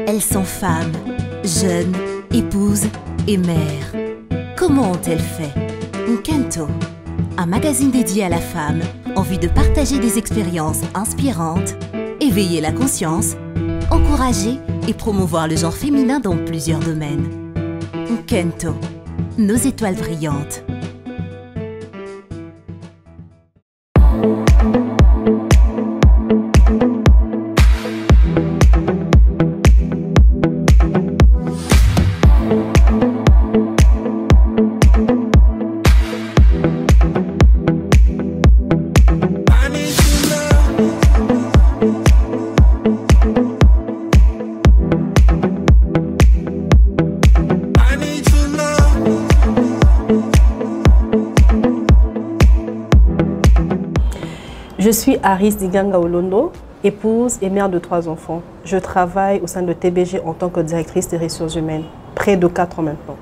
Elles sont femmes, jeunes, épouses et mères. Comment ont-elles fait? Nkento, un magazine dédié à la femme, en vue de partager des expériences inspirantes, éveiller la conscience, encourager et promouvoir le genre féminin dans plusieurs domaines. Nkento, nos étoiles brillantes. Je suis Aris Diganga Olondo, épouse et mère de 3 enfants. Je travaille au sein de TBG en tant que directrice des ressources humaines, près de 4 ans maintenant.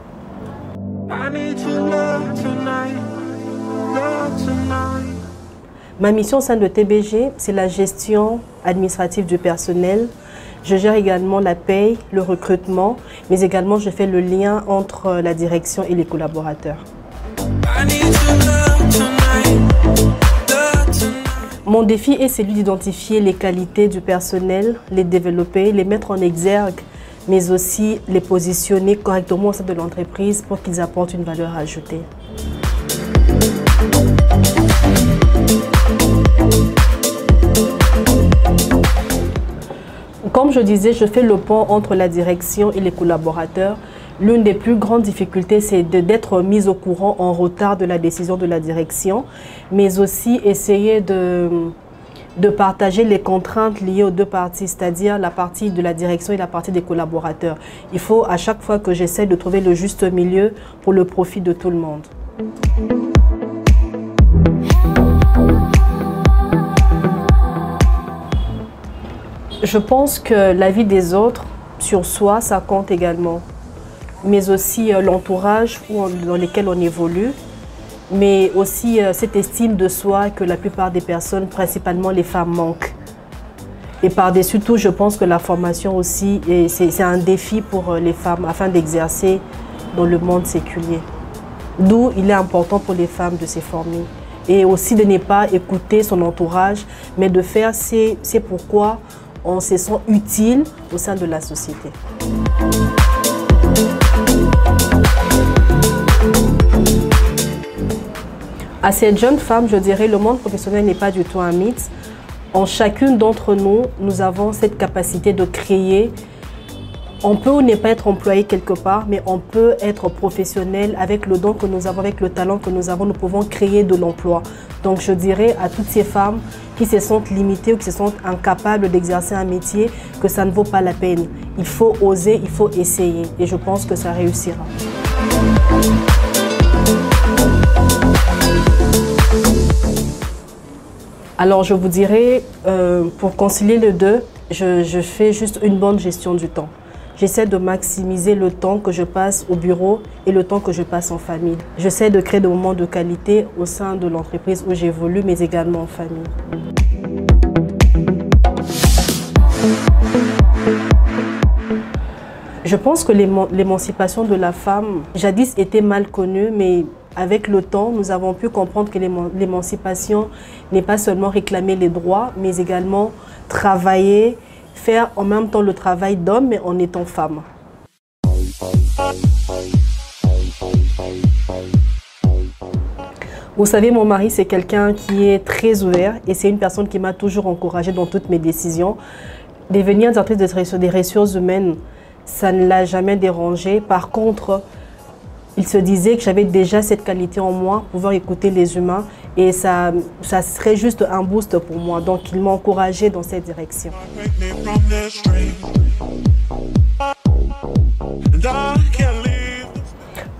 Ma mission au sein de TBG, c'est la gestion administrative du personnel. Je gère également la paye, le recrutement, mais également je fais le lien entre la direction et les collaborateurs. Mon défi est celui d'identifier les qualités du personnel, les développer, les mettre en exergue, mais aussi les positionner correctement au sein de l'entreprise pour qu'ils apportent une valeur ajoutée. Comme je disais, je fais le pont entre la direction et les collaborateurs. L'une des plus grandes difficultés, c'est d'être mise au courant en retard de la décision de la direction, mais aussi essayer de partager les contraintes liées aux deux parties, c'est-à-dire la partie de la direction et la partie des collaborateurs. Il faut à chaque fois que j'essaie de trouver le juste milieu pour le profit de tout le monde. Je pense que la vie des autres sur soi, ça compte également, mais aussi l'entourage dans lequel on évolue, mais aussi cette estime de soi que la plupart des personnes, principalement les femmes, manquent. Et par-dessus tout, je pense que la formation aussi, c'est un défi pour les femmes afin d'exercer dans le monde séculier. D'où il est important pour les femmes de se former. Et aussi de ne pas écouter son entourage, mais de faire c'est pourquoi on se sent utile au sein de la société. À cette jeune femme, je dirais, le monde professionnel n'est pas du tout un mythe. En chacune d'entre nous, nous avons cette capacité de créer. On peut ou ne pas être employé quelque part, mais on peut être professionnel avec le don que nous avons, avec le talent que nous avons, nous pouvons créer de l'emploi. Donc je dirais à toutes ces femmes qui se sentent limitées ou qui se sentent incapables d'exercer un métier que ça ne vaut pas la peine. Il faut oser, il faut essayer et je pense que ça réussira. Alors je vous dirais, pour concilier les deux, je fais juste une bonne gestion du temps. J'essaie de maximiser le temps que je passe au bureau et le temps que je passe en famille. J'essaie de créer des moments de qualité au sein de l'entreprise où j'évolue, mais également en famille. Je pense que l'émancipation de la femme, jadis, était mal connue, mais avec le temps, nous avons pu comprendre que l'émancipation n'est pas seulement réclamer les droits, mais également travailler, faire en même temps le travail d'homme, mais en étant femme. Vous savez, mon mari, c'est quelqu'un qui est très ouvert et c'est une personne qui m'a toujours encouragée dans toutes mes décisions. Devenir directrice des ressources humaines, ça ne l'a jamais dérangé. Par contre, il se disait que j'avais déjà cette qualité en moi, pouvoir écouter les humains, et ça serait juste un boost pour moi. Donc, il m'a encouragée dans cette direction.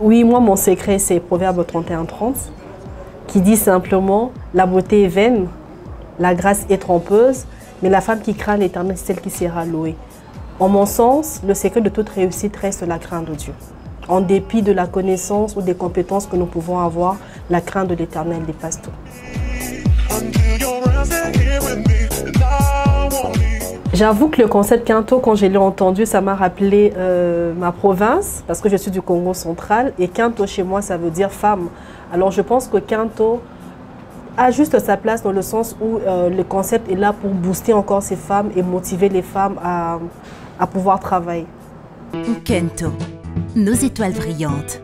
Oui, moi, mon secret, c'est Proverbe 31:30, qui dit simplement « La beauté est vaine, la grâce est trompeuse, mais la femme qui craint l'Éternel, c'est celle qui sera louée. » En mon sens, le secret de toute réussite reste la crainte de Dieu. En dépit de la connaissance ou des compétences que nous pouvons avoir, la crainte de l'Éternel dépasse tout. J'avoue que le concept Kinto, quand je l'ai entendu, ça m'a rappelé ma province, parce que je suis du Congo central, et Kinto chez moi, ça veut dire femme. Alors je pense que Kinto a juste sa place dans le sens où le concept est là pour booster encore ces femmes et motiver les femmes à pouvoir travailler. Kinto, nos étoiles brillantes.